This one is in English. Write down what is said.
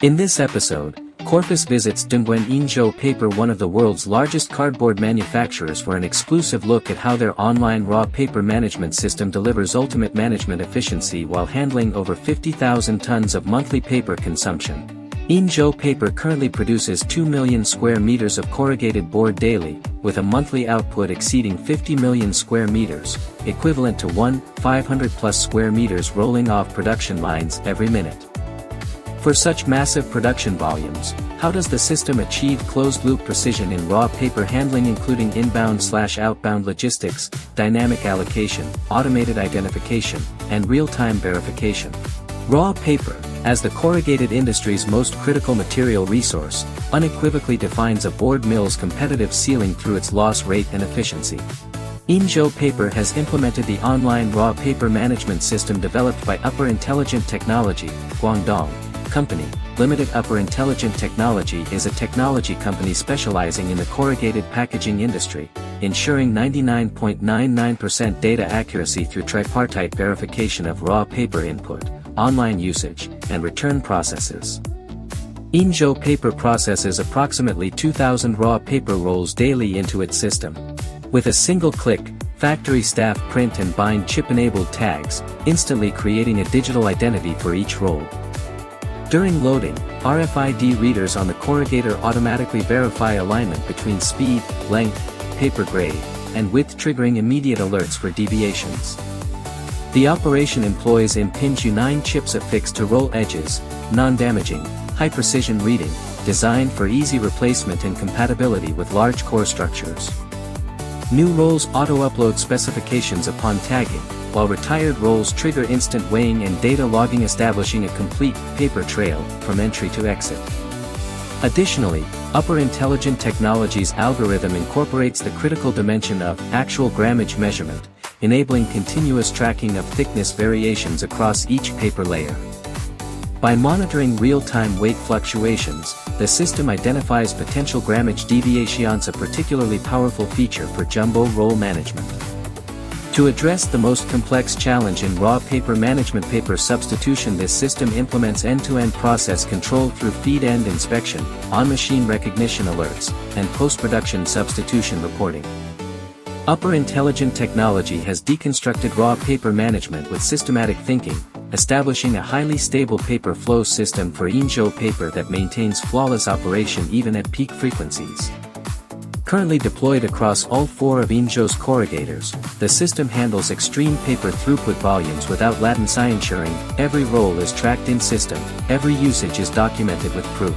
In this episode, Corrface visits Dongguan Inzhou Paper, one of the world's largest cardboard manufacturers, for an exclusive look at how their online raw paper management system delivers ultimate management efficiency while handling over 50,000 tons of monthly paper consumption. Inzhou Paper currently produces 2 million square meters of corrugated board daily, with a monthly output exceeding 50 million square meters, equivalent to 500+ square meters rolling off production lines every minute. For such massive production volumes, how does the system achieve closed-loop precision in raw paper handling, including inbound/outbound logistics, dynamic allocation, automated identification, and real-time verification? Raw paper, as the corrugated industry's most critical material resource, unequivocally defines a board mill's competitive ceiling through its loss rate and efficiency. Inzhou Paper has implemented the online raw paper management system developed by Upper Intelligent Technology, Guangdong Company Limited. Upper Intelligent Technology is a technology company specializing in the corrugated packaging industry, ensuring 99.99% data accuracy through tripartite verification of raw paper input, online usage, and return processes. Inzhou Paper processes approximately 2,000 raw paper rolls daily into its system. With a single click, factory staff print and bind chip-enabled tags, instantly creating a digital identity for each roll. During loading, RFID readers on the corrugator automatically verify alignment between speed, length, paper grade, and width, triggering immediate alerts for deviations. The operation employs Impinj U9 chips affixed to roll edges, non-damaging, high-precision reading, designed for easy replacement and compatibility with large core structures. New rolls auto-upload specifications upon tagging, while retired rolls trigger instant weighing and data logging, establishing a complete paper trail from entry to exit. Additionally, Upper Intelligent Technology's algorithm incorporates the critical dimension of actual grammage measurement, enabling continuous tracking of thickness variations across each paper layer. By monitoring real-time weight fluctuations, the system identifies potential grammage deviations, a particularly powerful feature for jumbo roll management. To address the most complex challenge in raw paper management, paper substitution, this system implements end-to-end process control through feed-end inspection, on-machine recognition alerts, and post-production substitution reporting. Upper Intelligent Technology has deconstructed raw paper management with systematic thinking, establishing a highly stable paper flow system for Inzhou Paper that maintains flawless operation even at peak frequencies. Currently deployed across all 4 of Inzhou's corrugators, the system handles extreme paper throughput volumes without latency, ensuring every roll is tracked in system, every usage is documented with proof.